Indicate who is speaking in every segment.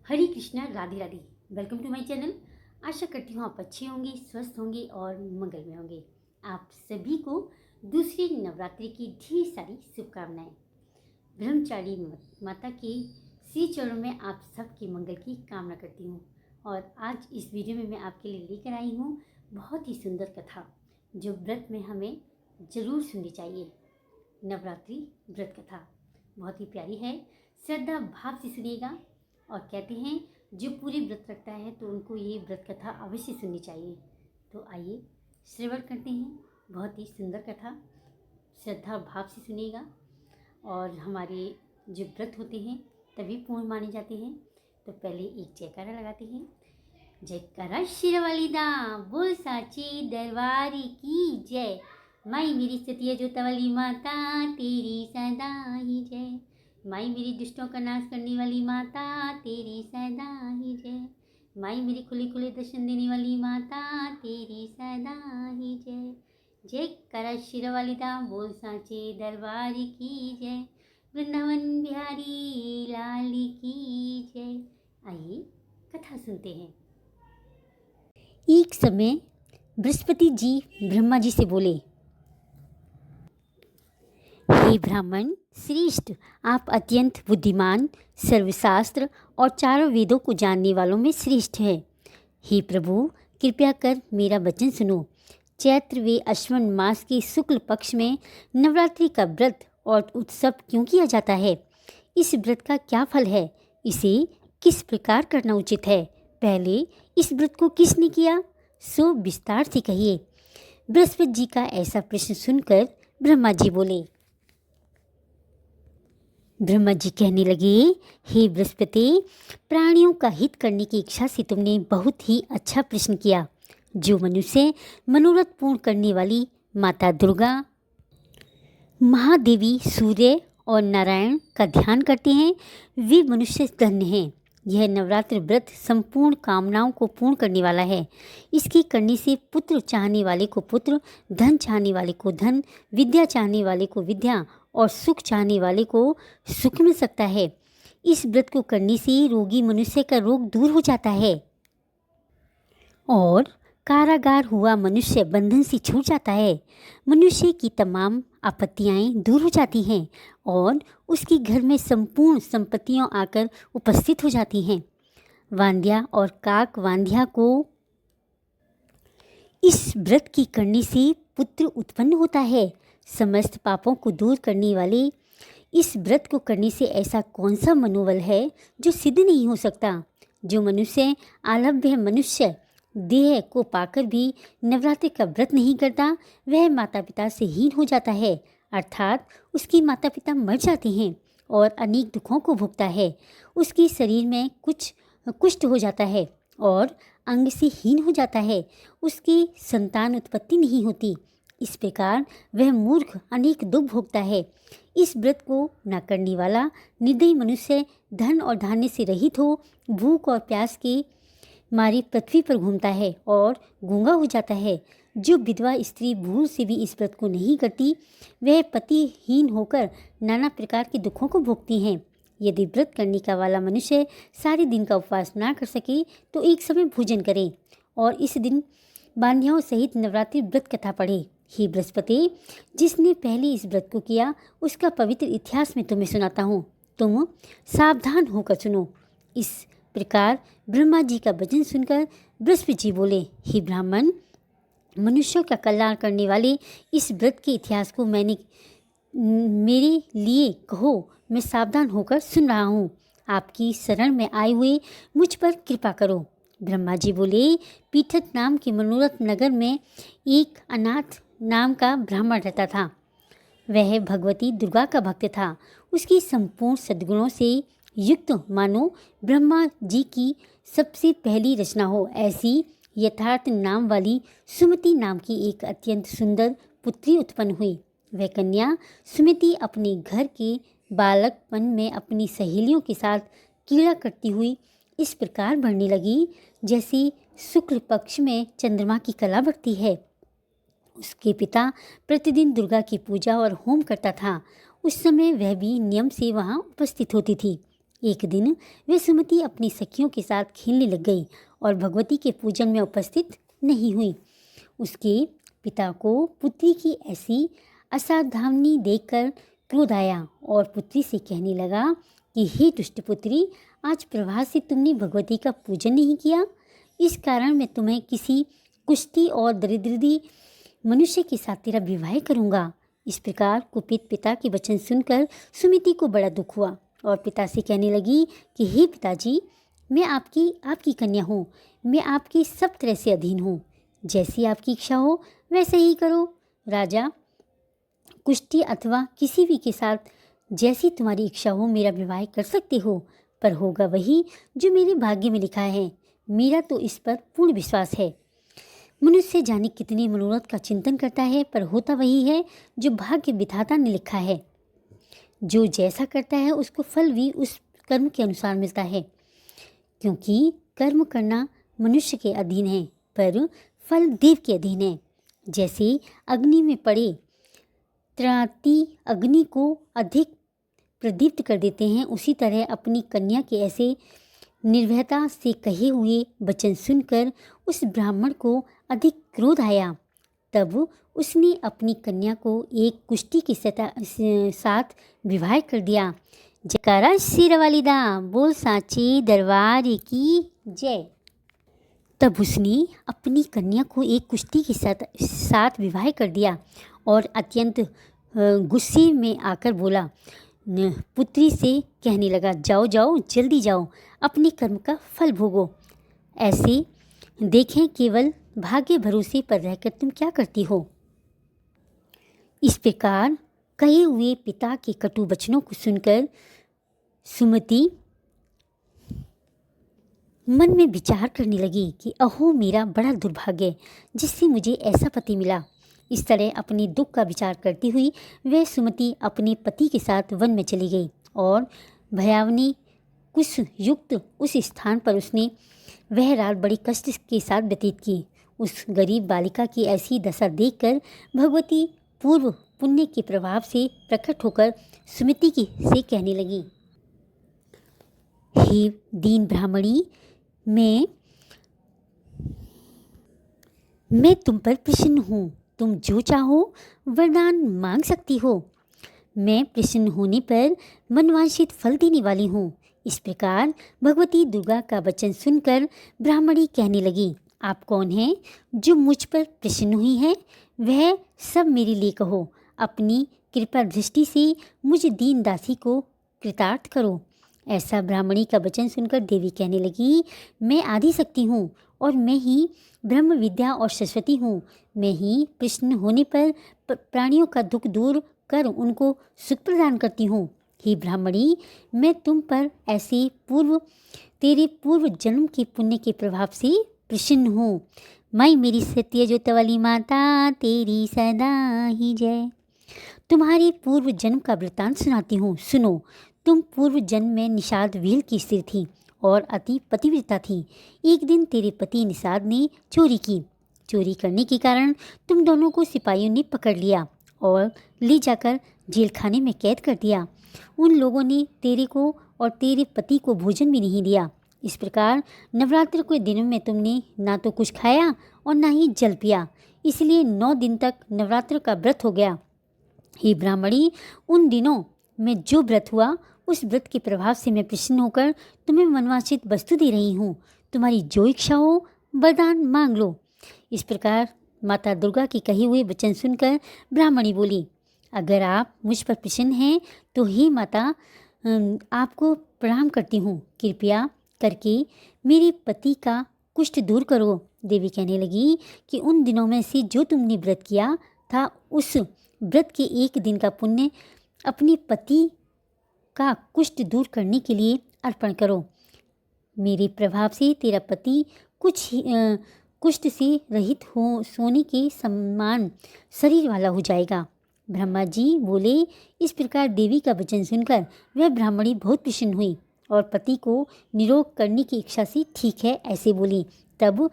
Speaker 1: Hare Krishna, Radhe Radhe. Welcome to my channel. आशा करती हूँ आप अच्छे होंगे, स्वस्थ होंगे और मंगल में होंगे। आप सभी को दूसरी नवरात्रि की ढेर सारी शुभकामनाएं। ब्रह्मचारी माता के श्री चरणों में आप सबके मंगल की कामना करती हूँ। और आज इस वीडियो में मैं आपके लिए लेकर आई हूँ बहुत ही सुंदर कथा, जो व्रत में हमें ज़रूर सुननी चाहिए। नवरात्रि व्रत कथा बहुत ही प्यारी है, श्रद्धा भाव से सुनिएगा। और कहते हैं जो पूरे व्रत रखता है तो उनको ये व्रत कथा अवश्य सुननी चाहिए। तो आइए श्रवण करते हैं बहुत ही सुंदर कथा। श्रद्धा भाव से सुनिएगा। और हमारे जो व्रत होते हैं तभी पूर्ण माने जाते हैं। तो पहले एक जयकारा लगाते हैं। जयकारा शेरवाली दा बोल साची दरबारी की जय। माई मेरी सतिया जोतावाली माता तेरी सदा ही जय। माई मेरी दुष्टों का नाश करने वाली माता तेरी सदा ही जय। माई मेरी खुले खुले दर्शन देने वाली माता तेरी सदा ही जय। जय करा शिरवाली दा बोल साचे दरबार की जय। वृंदावन बिहारी लाल की जय। आइए कथा सुनते हैं। एक समय बृहस्पति जी ब्रह्मा जी से बोले, हे ब्राह्मण श्रेष्ठ, आप अत्यंत बुद्धिमान, सर्वशास्त्र और चारों वेदों को जानने वालों में श्रेष्ठ हैं। हे प्रभु, कृपया कर मेरा वचन सुनो। चैत्र व अश्विन मास के शुक्ल पक्ष में नवरात्रि का व्रत और उत्सव क्यों किया जाता है? इस व्रत का क्या फल है? इसे किस प्रकार करना उचित है? पहले इस व्रत को किसने किया, सो विस्तार से कहिए। बृहस्पति जी का ऐसा प्रश्न सुनकर ब्रह्मा जी बोले। ब्रह्मा जी कहने लगे, हे बृहस्पति, प्राणियों का हित करने की इच्छा से तुमने बहुत ही अच्छा प्रश्न किया। जो मनुष्य मनोरथ पूर्ण करने वाली माता दुर्गा, महादेवी सूर्य और नारायण का ध्यान करते हैं, वे मनुष्य धन्य हैं। यह नवरात्रि व्रत संपूर्ण कामनाओं को पूर्ण करने वाला है। इसके करने से पुत्र चाहने वाले को पुत्र, धन चाहने वाले को धन, विद्या चाहने वाले को विद्या और सुख चाहने वाले को सुख मिल सकता है। इस व्रत को करने से रोगी मनुष्य का रोग दूर हो जाता है और कारागार हुआ मनुष्य बंधन से छूट जाता है। मनुष्य की तमाम आपत्तियाँ दूर हो जाती हैं और उसके घर में संपूर्ण संपत्तियाँ आकर उपस्थित हो जाती हैं। वांध्या और काक वांध्या को इस व्रत की करने से पुत्र उत्पन्न होता है। समस्त पापों को दूर करने वाले इस व्रत को करने से ऐसा कौन सा मनोबल है जो सिद्ध नहीं हो सकता? जो मनुष्य आलभ्य मनुष्य देह को पाकर भी नवरात्रि का व्रत नहीं करता, वह माता पिता से हीन हो जाता है, अर्थात उसके माता पिता मर जाते हैं और अनेक दुखों को भोगता है। उसके शरीर में कुछ कुष्ठ हो जाता है और अंग से हीन हो जाता है। उसकी संतान उत्पत्ति नहीं होती। इस प्रकार वह मूर्ख अनेक दुख भोगता है। इस व्रत को न करने वाला निर्दयी मनुष्य धन और धान्य से रहित हो भूख और प्यास के मारे पृथ्वी पर घूमता है और गूंगा हो जाता है। जो विधवा स्त्री भूल से भी इस व्रत को नहीं करती, वह पतिहीन होकर नाना प्रकार के दुखों को भोगती हैं। यदि व्रत करने का वाला मनुष्य सारे दिन का उपवास ना कर सके तो एक समय भोजन करे और इस दिन बांध्याओं सहित नवरात्रि व्रत कथा पढ़े। हे बृहस्पति, जिसने पहले इस व्रत को किया उसका पवित्र इतिहास में तुम्हें सुनाता हूँ, तुम सावधान होकर सुनो। इस प्रकार ब्रह्मा जी का वचन सुनकर बृहस्पति जी बोले, हे ब्राह्मण, मनुष्यों का कल्याण करने वाले इस व्रत के इतिहास को मेरे लिए कहो, मैं सावधान होकर सुन रहा हूँ। आपकी शरण में आए हुए मुझ पर कृपा करो। ब्रह्मा जी बोले, पीठत नाम के मनोरथ नगर में एक अनाथ नाम का ब्राह्मण रहता था। वह भगवती दुर्गा का भक्त था। उसकी संपूर्ण सद्गुणों से युक्त मानो ब्रह्मा जी की सबसे पहली रचना हो ऐसी यथार्थ नाम वाली सुमति नाम की एक अत्यंत सुंदर पुत्री उत्पन्न हुई। वह कन्या सुमति अपने घर के बालकपन में अपनी सहेलियों के साथ क्रीड़ा करती हुई इस प्रकार बढ़ने लगी जैसे शुक्ल पक्ष में चंद्रमा की कला बढ़ती है। उसके पिता प्रतिदिन दुर्गा की पूजा और होम करता था। उस समय वह भी नियम से वहाँ उपस्थित होती थी। एक दिन वे सुमति अपनी सखियों के साथ खेलने लग गई और भगवती के पूजन में उपस्थित नहीं हुई। उसके पिता को पुत्री की ऐसी असावधानी देखकर क्रोध आया और पुत्री से कहने लगा कि हे दुष्ट पुत्री, आज प्रभात से तुमने भगवती का पूजन नहीं किया, इस कारण मैं तुम्हें किसी कुष्ठी और दरिद्री मनुष्य के साथ तेरा विवाह करूँगा। इस प्रकार कुपित पिता के वचन सुनकर सुमिति को बड़ा दुख हुआ और पिता से कहने लगी कि हे पिताजी, मैं आपकी कन्या हूँ, मैं आपकी सब तरह से अधीन हूँ, जैसी आपकी इच्छा हो वैसे ही करो। राजा, कुष्ठी अथवा किसी भी के साथ जैसी तुम्हारी इच्छा हो मेरा विवाह कर सकते हो, पर होगा वही जो मेरे भाग्य में लिखा है। मेरा तो इस पर पूर्ण विश्वास है। मनुष्य जाने कितने मनोरथ का चिंतन करता है, पर होता वही है जो भाग्य विधाता ने लिखा है। जो जैसा करता है उसको फल भी उस कर्म के अनुसार मिलता है, क्योंकि कर्म करना मनुष्य के अधीन है पर फल देव के अधीन है। जैसे अग्नि में पड़े त्राति अग्नि को अधिक प्रदीप्त कर देते हैं, उसी तरह अपनी कन्या के ऐसे निर्भयता से कहे हुए वचन सुनकर उस ब्राह्मण को अधिक क्रोध आया। तब उसने अपनी कन्या को एक कुष्ठी के साथ विवाह कर दिया। जयकारा शेर वालिदा, बोल साचे दरबार की जय। तब उसने अपनी कन्या को एक कुष्ठी के साथ विवाह कर दिया और अत्यंत गुस्से में आकर बोला, पुत्री से कहने लगा, जाओ जाओ जल्दी जाओ, अपने कर्म का फल भोगो। ऐसे देखें केवल भाग्य भरोसे पर रहकर तुम क्या करती हो। इस प्रकार कहे हुए पिता के कटु वचनों को सुनकर सुमति मन में विचार करने लगी कि अहो मेरा बड़ा दुर्भाग्य जिससे मुझे ऐसा पति मिला। इस तरह अपने दुख का विचार करती हुई वह सुमति अपने पति के साथ वन में चली गई और भयावनी कुश युक्त उस स्थान पर उसने वह रात बड़ी कष्ट के साथ व्यतीत की। उस गरीब बालिका की ऐसी दशा देखकर भगवती पूर्व पुण्य के प्रभाव से प्रकट होकर सुमति से कहने लगी, हे दीन ब्राह्मणी, मैं तुम पर प्रसन्न हूँ। तुम जो चाहो वरदान मांग सकती हो। मैं प्रसन्न होने पर मनवांछित फल देने वाली हूँ। इस प्रकार भगवती दुर्गा का वचन सुनकर ब्राह्मणी कहने लगी, आप कौन हैं जो मुझ पर प्रसन्न हुई है? वह सब मेरे लिए कहो। अपनी कृपा दृष्टि से मुझ दीन दासी को कृतार्थ करो। ऐसा ब्राह्मणी का वचन सुनकर देवी कहने लगी, मैं आदि शक्ति हूँ और मैं ही ब्रह्म विद्या और सरस्वती हूँ। मैं ही प्रसन्न होने पर प्राणियों का दुख दूर कर उनको सुख प्रदान करती हूँ। हे ब्राह्मणी, मैं तुम पर ऐसे तेरे पूर्व जन्म के पुण्य के प्रभाव से प्रसन्न हूँ। मैं मेरी सत्य ज्योत वाली माता तेरी सदा ही जय। तुम्हारे पूर्व जन्म का वृत्तांत सुनाती हूँ, सुनो। तुम पूर्व जन्म में निषाद व्हील की स्त्री थी और अति पतिव्रता थी। एक दिन तेरे पति निषाद ने चोरी की। चोरी करने के कारण तुम दोनों को सिपाहियों ने पकड़ लिया और ले जाकर जेल खाने में कैद कर दिया। उन लोगों ने तेरे को और तेरे पति को भोजन भी नहीं दिया। इस प्रकार नवरात्र के दिनों में तुमने ना तो कुछ खाया और ना ही जल पिया, इसलिए 9 दिन तक नवरात्र का व्रत हो गया। हे ब्राह्मणी, उन दिनों में जो व्रत हुआ उस व्रत के प्रभाव से मैं प्रसन्न होकर तुम्हें मनवांछित वस्तु दे रही हूँ। तुम्हारी जो इच्छा हो वरदान मांग लो। इस प्रकार माता दुर्गा के कहे हुए वचन सुनकर ब्राह्मणी बोली, अगर आप मुझ पर प्रसन्न हैं तो हे माता, आपको प्रणाम करती हूँ। कृपया करके मेरे पति का कुष्ठ दूर करो। देवी कहने लगी कि उन दिनों में से जो तुमने व्रत किया था उस व्रत के एक दिन का पुण्य अपने पति का कुष्ठ दूर करने के लिए अर्पण करो। मेरे प्रभाव से तेरा पति कुष्ठ से रहित हो सोने के समान शरीर वाला हो जाएगा। ब्रह्मा जी बोले। इस प्रकार देवी का वचन सुनकर वह ब्राह्मणी बहुत प्रसन्न हुई और पति को निरोग करने की इच्छा से ठीक है ऐसे बोली। तब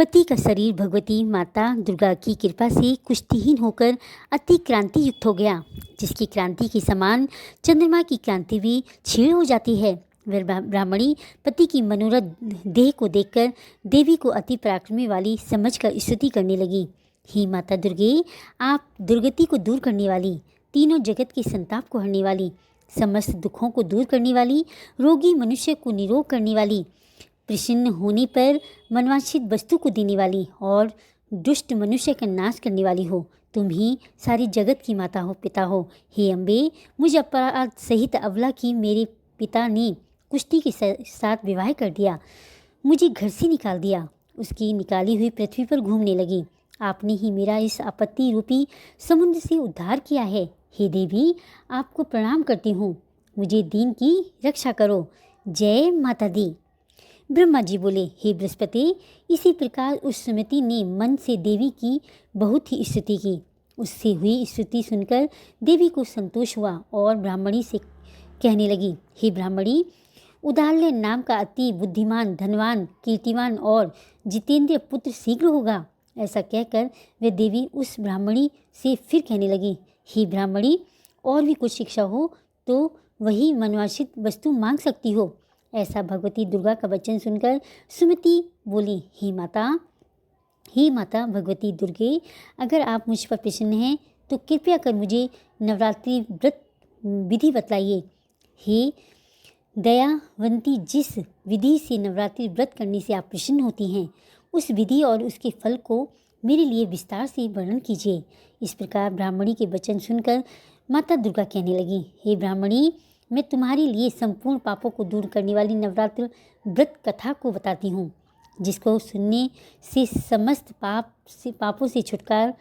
Speaker 1: पति का शरीर भगवती माता दुर्गा की कृपा से कुष्ठीहीन होकर अति क्रांति युक्त हो गया, जिसकी क्रांति के समान चंद्रमा की क्रांति भी क्षीण हो जाती है। वह ब्राह्मणी पति की मनोरथ देह को देखकर देवी को अति पराक्रमी वाली समझकर स्तुति करने लगी। हे माता दुर्गे, आप दुर्गति को दूर करने वाली, तीनों जगत के संताप को हरने वाली, समस्त दुखों को दूर करने वाली, रोगी मनुष्य को निरोग करने वाली, प्रसन्न होने पर मनवांछित वस्तु को देने वाली और दुष्ट मनुष्य का नाश करने वाली हो। तुम ही सारी जगत की माता हो, पिता हो। हे अम्बे, मुझ अपराध सहित अबला की मेरे पिता ने कुष्ठी के साथ विवाह कर दिया, मुझे घर से निकाल दिया, उसकी निकाली हुई पृथ्वी पर घूमने लगी। आपने ही मेरा इस आपत्ति रूपी समुद्र से उद्धार किया है। हे देवी, आपको प्रणाम करती हूँ, मुझे दीन की रक्षा करो। जय माता दी। ब्रह्मा जी बोले, हे बृहस्पति, इसी प्रकार उस सुमति ने मन से देवी की बहुत ही स्तुति की। उससे हुई स्तुति सुनकर देवी को संतोष हुआ और ब्राह्मणी से कहने लगी, हे ब्राह्मणी, उदालय नाम का अति बुद्धिमान, धनवान, कीर्तिवान और जितेंद्र पुत्र शीघ्र होगा। ऐसा कहकर वह देवी उस ब्राह्मणी से फिर कहने लगी, हे ब्राह्मणी, और भी कुछ शिक्षा हो तो वही मनवांछित वस्तु मांग सकती हो। ऐसा भगवती दुर्गा का वचन सुनकर सुमति बोली, हे माता भगवती दुर्गे, अगर आप मुझ पर प्रसन्न हैं तो कृपया कर मुझे नवरात्रि व्रत विधि बतलाइए। हे दयावंती, जिस विधि से नवरात्रि व्रत करने से आप प्रसन्न होती हैं, उस विधि और उसके फल को मेरे लिए विस्तार से वर्णन कीजिए। इस प्रकार ब्राह्मणी के वचन सुनकर माता दुर्गा कहने लगी, हे ब्राह्मणी, मैं तुम्हारे लिए संपूर्ण पापों को दूर करने वाली नवरात्र व्रत कथा को बताती हूँ, जिसको सुनने से समस्त पापों से छुटकारा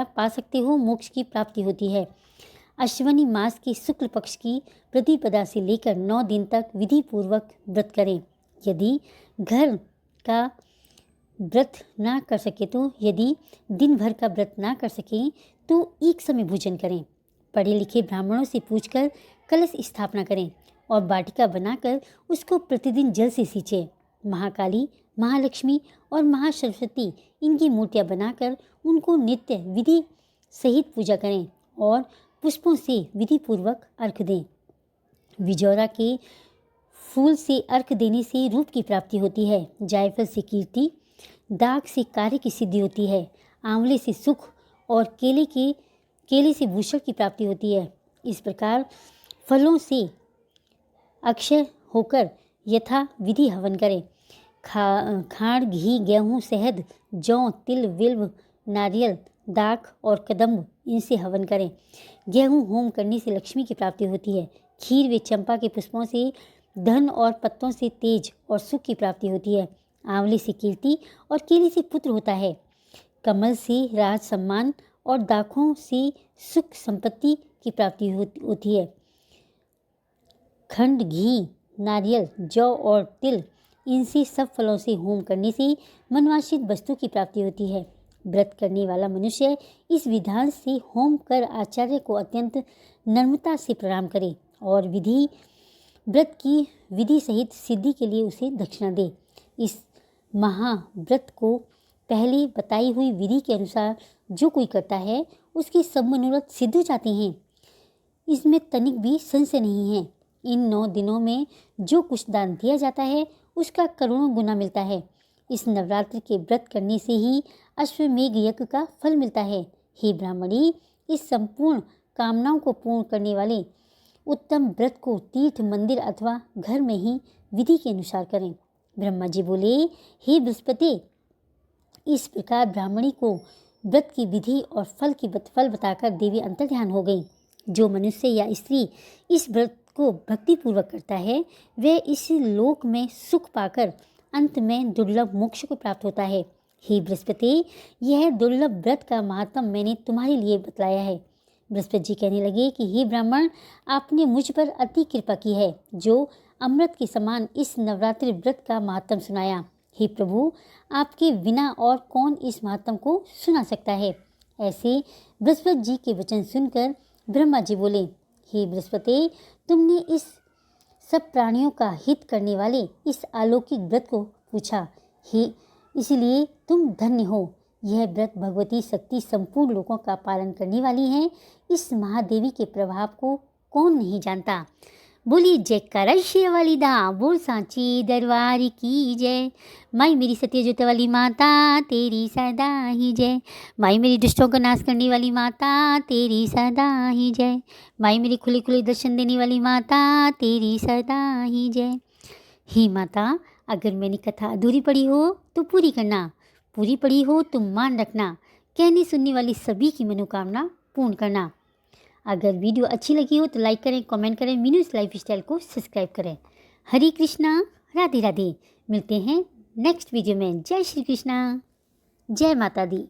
Speaker 1: पा सकते हो, मोक्ष की प्राप्ति होती है। अश्विनी मास के शुक्ल पक्ष की प्रतिपदा से लेकर 9 दिन तक विधि पूर्वक व्रत करें। यदि घर का व्रत ना कर सके तो यदि दिन भर का व्रत ना कर सके तो एक समय भोजन करें। पढ़े लिखे ब्राह्मणों से पूछकर कलश स्थापना करें और वाटिका बनाकर उसको प्रतिदिन जल से सींचें। महाकाली, महालक्ष्मी और महासरस्वती इनकी मूर्तियां बनाकर उनको नित्य विधि सहित पूजा करें और पुष्पों से विधि पूर्वक अर्घ दें। विजौरा के फूल से अर्घ देने से रूप की प्राप्ति होती है, जायफल से कीर्ति, दाग से कार्य की सिद्धि होती है, आंवले से सुख और केले से भूषण की प्राप्ति होती है। इस प्रकार फलों से अक्षय होकर यथा विधि हवन करें। खाड़, घी, गेहूँ, शहद, जौ, तिल, बिल्व, नारियल, दाख और कदम्ब इनसे हवन करें। गेहूँ होम करने से लक्ष्मी की प्राप्ति होती है। खीर व चंपा के पुष्पों से धन और पत्तों से तेज और सुख की प्राप्ति होती है। आंवले से कीर्ति और केले से पुत्र होता है। कमल से राज सम्मान और दाखों से सुख संपत्ति की प्राप्ति होती है। खंड, घी, नारियल, जौ और तिल इनसे सब फलों से होम करने से मनवांछित वस्तु की प्राप्ति होती है। व्रत करने वाला मनुष्य इस विधान से होम कर आचार्य को अत्यंत नम्रता से प्रणाम करे और व्रत की विधि सहित सिद्धि के लिए उसे दक्षिणा दे। इस महाव्रत को पहले बताई हुई विधि के अनुसार जो कोई करता है उसके सब मनोरथ सिद्ध हो जाते हैं। इसमें तनिक भी संशय नहीं है। इन 9 दिनों में जो कुछ दान दिया जाता है उसका करोड़ों गुना मिलता है। इस नवरात्र के व्रत करने से ही अश्वमेघ यज्ञ का फल मिलता है। हे ब्राह्मणी, इस संपूर्ण कामनाओं को पूर्ण करने वाले उत्तम व्रत को तीर्थ, मंदिर अथवा घर में ही विधि के अनुसार करें। ब्रह्मा जी बोले, हे बृहस्पति, इस प्रकार ब्राह्मणी को व्रत की विधि और फल बताकर देवी अंतर्ध्यान हो गई। जो मनुष्य या स्त्री इस व्रत को भक्तिपूर्वक करता है वह इस लोक में सुख पाकर अंत में दुर्लभ मोक्ष को प्राप्त होता है। हे बृहस्पति, यह दुर्लभ व्रत का महात्म मैंने तुम्हारे लिए बतलाया है। बृहस्पति जी कहने लगे कि हे ब्राह्मण, आपने मुझ पर अति कृपा की है जो अमृत के समान इस नवरात्रि व्रत का महात्म सुनाया। हे प्रभु, आपके बिना और कौन इस महात्म को सुना सकता है। ऐसे बृहस्पति जी के वचन सुनकर ब्रह्मा जी बोले, हे बृहस्पति, तुमने इस सब प्राणियों का हित करने वाले इस अलौकिक व्रत को पूछा, हे, इसलिए तुम धन्य हो। यह व्रत भगवती शक्ति संपूर्ण लोगों का पालन करने वाली है। इस महादेवी के प्रभाव को कौन नहीं जानता। बोली जयकारा शेर वाली दा, बोल सांची दरबार की जय। माई मेरी सत्य जोत वाली माता तेरी सदा ही जय। माई मेरी दुष्टों का नाश करने वाली माता तेरी सदा ही जय। माई मेरी खुले खुले दर्शन देने वाली माता तेरी सदा ही जय। हे माता, अगर मैंने कथा अधूरी पड़ी हो तो पूरी करना, पूरी पड़ी हो तो मान रखना, कहने सुनने वाली सभी की मनोकामना पूर्ण करना। अगर वीडियो अच्छी लगी हो तो लाइक करें, कमेंट करें, मीनूस लाइफ स्टाइल को सब्सक्राइब करें। हरे कृष्णा, राधे राधे। मिलते हैं नेक्स्ट वीडियो में। जय श्री कृष्णा, जय माता दी।